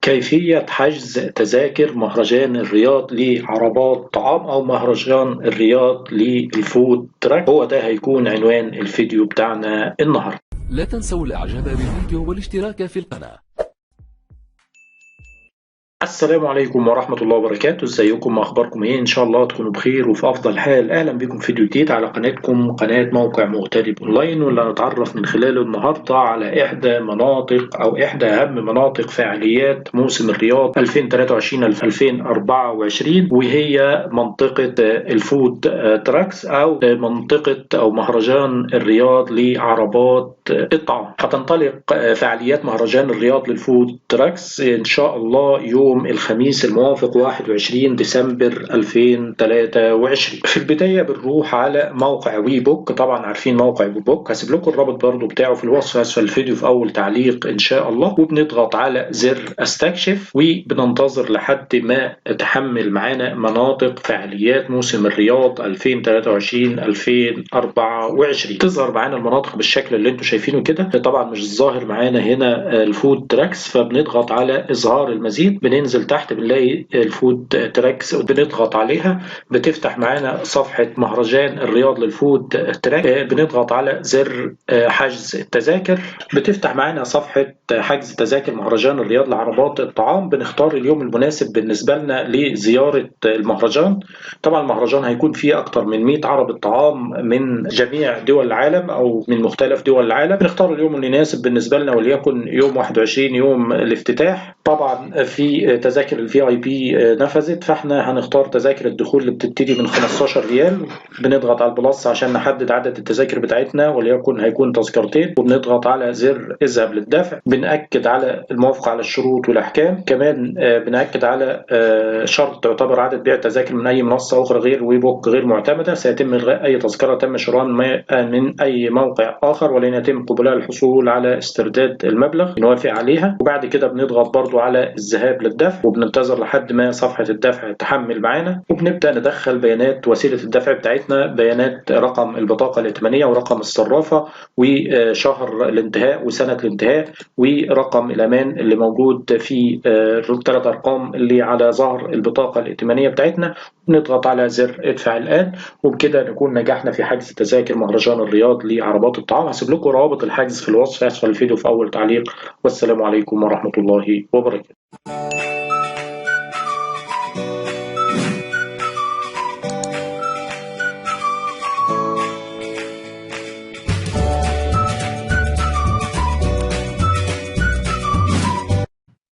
كيفية حجز تذاكر مهرجان الرياض لعربات طعام أو مهرجان الرياض للفود تراك. هو ده هيكون عنوان الفيديو بتاعنا النهاردة. لا تنسوا الاعجاب بالفيديو والاشتراك في القناة. السلام عليكم ورحمة الله وبركاته. ازيكم؟ اخباركم ايه؟ ان شاء الله تكونوا بخير وفي افضل حال. اهلا بكم في فيديو جديد على قناتكم، قناة موقع مغترب اونلاين، واللي هنتعرف من خلاله النهاردة على احدى مناطق او احدى اهم مناطق فعاليات موسم الرياض 2023-2024، وهي منطقة الفود تراكس او منطقة او مهرجان الرياض لعربات الطعام. هتنطلق فعاليات مهرجان الرياض للفود تراكس ان شاء الله يوم الخميس الموافق 21 ديسمبر 2023. في البداية بنروح على موقع وي بوك. طبعا عارفين موقع وي بوك، هسيب لكم الرابط برضو بتاعه في الوصف اسفل الفيديو في اول تعليق ان شاء الله. وبنضغط على زر استكشف وبننتظر لحد ما تحمل معانا مناطق فعاليات موسم الرياض 2023-2024. تظهر معانا المناطق بالشكل اللي انتم شايفينه كده. طبعا مش ظاهر معانا هنا الفود تراكس، فبنضغط على اظهار المزيد. بننزل تحت بنلاقي الفود تراكس بنضغط عليها، بتفتح معانا صفحة مهرجان الرياض للفود تراك. بنضغط على زر حجز التذاكر، بتفتح معانا صفحة حجز تذاكر مهرجان الرياض لعربات الطعام. بنختار اليوم المناسب بالنسبة لنا لزيارة المهرجان. طبعا المهرجان هيكون فيه أكتر من 100 عربة طعام من جميع دول العالم أو من مختلف دول العالم. بنختار اليوم المناسب بالنسبة لنا وليكن يوم 21 يوم الافتتاح. طبعا في تذاكر الفي اي بي نفذت، فاحنا هنختار تذاكر الدخول اللي بتبتدي من 15 ريال. بنضغط على البلس عشان نحدد عدد التذاكر بتاعتنا، وليكن هيكون تذكرتين. وبنضغط على زر اذهب للدفع. بنأكد على الموافقة على الشروط والأحكام. كمان بنأكد على شرط تعتبر عدد بيع التذاكر من أي منصة أخرى غير وي بوك غير معتمدة. سيتم إلغاء أي تذكرة تم شرائها من أي موقع آخر، ولن يتم قبولها الحصول على استرداد المبلغ. بنوافق عليها، وبعد كده بنضغط برضو على الذهاب للدفع، وبننتظر لحد ما صفحة الدفع تحمل معانا. وبنبدأ ندخل بيانات وسيلة الدفع بتاعتنا، بيانات رقم البطاقة الائتمانية ورقم الصرافة وشهر الانتهاء وسنة الانتهاء ورقم الأمان اللي موجود في الثلاث أرقام اللي على ظهر البطاقة الائتمانية بتاعتنا. نضغط على زر ادفع الآن، وبكده نكون نجحنا في حجز تذاكر مهرجان الرياض لعربات الطعام. هسيب لكم روابط الحجز في الوصف أسفل الفيديو في أول تعليق. والسلام عليكم ورحمة الله وبركاته.